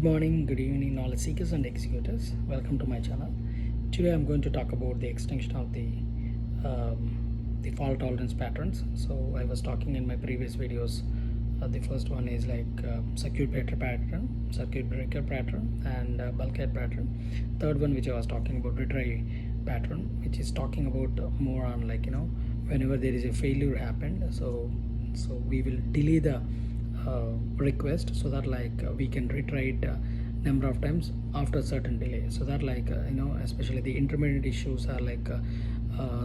Good morning, good evening, knowledge seekers and executors. Welcome to my channel. Today I'm going to talk about the extension of the fault tolerance patterns. So I was talking in my previous videos. The first one is like circuit breaker pattern, and bulkhead pattern. Third one, which I was talking about, retry pattern, which is talking about more on like whenever there is a failure happened. So we will delay the request so that we can retry it number of times after certain delay, so that especially the intermediate issues are like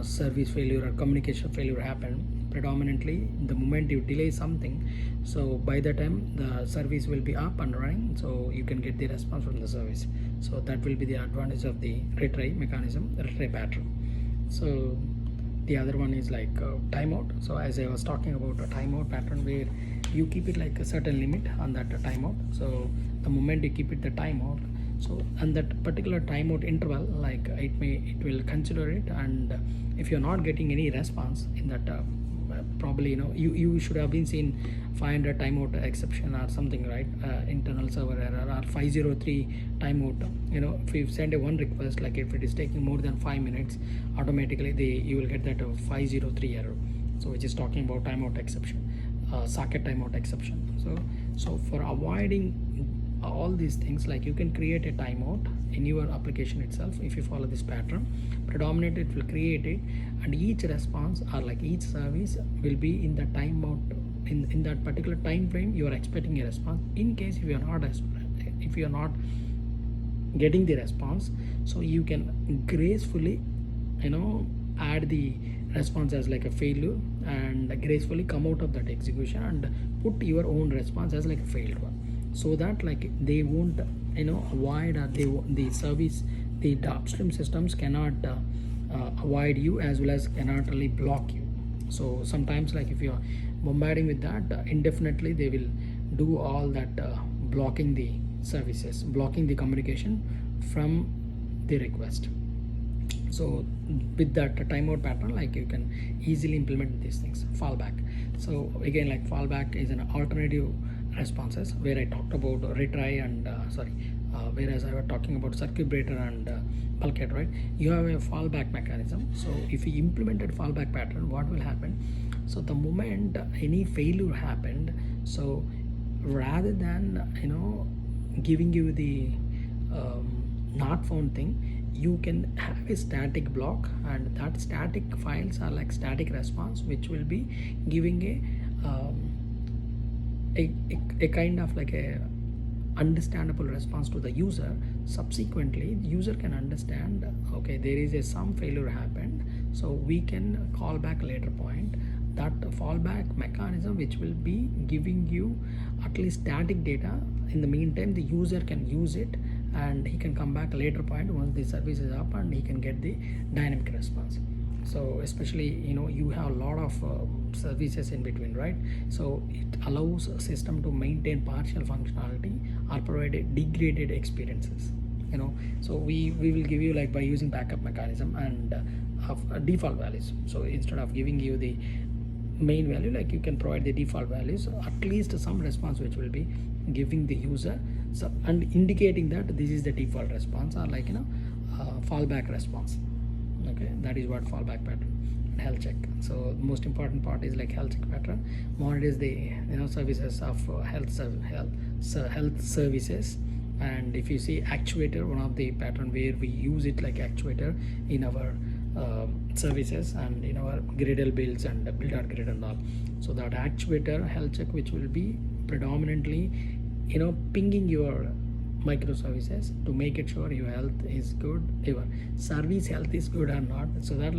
service failure or communication failure happen predominantly the moment you delay something. So by the time the service will be up and running, so you can get the response from the service. So that will be the advantage of the retry mechanism, retry pattern. So the other one is like timeout. So as I was talking about a timeout pattern, where you keep it like a certain limit on that timeout. So the moment you keep it the timeout, so and that particular timeout interval, like it will consider it, and if you're not getting any response in that probably you should have been seen 500 timeout exception or something, right? Internal server error or 503 timeout. If you send a one request, like if it is taking more than 5 minutes, automatically you will get that 503 error. So which is talking about timeout exception, socket timeout exception. So for avoiding all these things, like you can create a timeout in your application itself. If you follow this pattern, predominantly it will create it, and each response or like each service will be in the timeout in that particular time frame you are expecting a response. In case if you are not getting the response, so you can gracefully add the response as like a failure and gracefully come out of that execution and put your own response as like a failed one, so that like they won't avoid, or the service, the upstream systems cannot avoid you, as well as cannot really block you. So sometimes like if you are bombarding with that indefinitely, they will do all that blocking the services, blocking the communication from the request. So with that timeout pattern, like you can easily implement these things. Fallback. So again, like fallback is an alternative responses, where I talked about retry and whereas I was talking about circuit breaker and bulkhead, right? You have a fallback mechanism. So if you implemented fallback pattern, what will happen? So the moment any failure happened, so rather than giving you the not found thing, you can have a static block, and that static files are like static response, which will be giving a kind of like a understandable response to the user. Subsequently, the user can understand, okay, there is some failure happened, so we can call back later point. That fallback mechanism, which will be giving you at least static data. In the meantime, the user can use it, and he can come back later point once the service is up, and he can get the dynamic response. So especially you have a lot of services in between, right? So it allows a system to maintain partial functionality or provide a degraded experiences. So we will give you, like by using backup mechanism and of default values. So instead of giving you the main value, like you can provide the default values, at least some response which will be giving the user, so and indicating that this is the default response, or like fallback response. Okay, that is what fallback pattern. Health check. So most important part is like health check pattern. Monitors the services of health services. And if you see actuator, one of the pattern where we use it like actuator in our services and in our Gradle builds and build grid and all. So that actuator health check, which will be predominantly pinging your microservices to make it sure your health is good, your service health is good or not, so that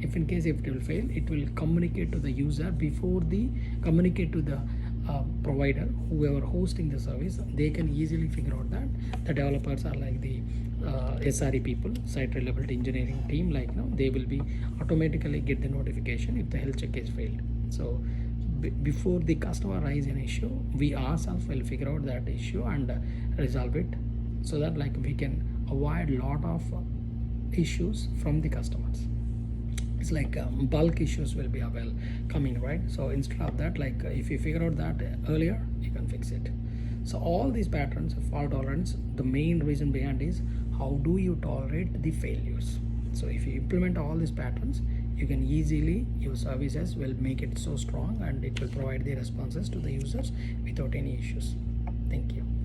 if in case if it will fail, it will communicate to the user before the communicate to the provider, whoever hosting the service. They can easily figure out that the developers are like the SRE people, site reliability engineering team, they will be automatically get the notification if the health check is failed. So before the customer raise an issue, we ourselves will figure out that issue and resolve it, so that we can avoid lot of issues from the customers. It's like bulk issues will be coming, right? So instead of that, if you figure out that earlier, you can fix it. So all these patterns of fault tolerance, the main reason behind is how do you tolerate the failures. So if you implement all these patterns, you can easily, your services will make it so strong and it will provide the responses to the users without any issues. Thank you.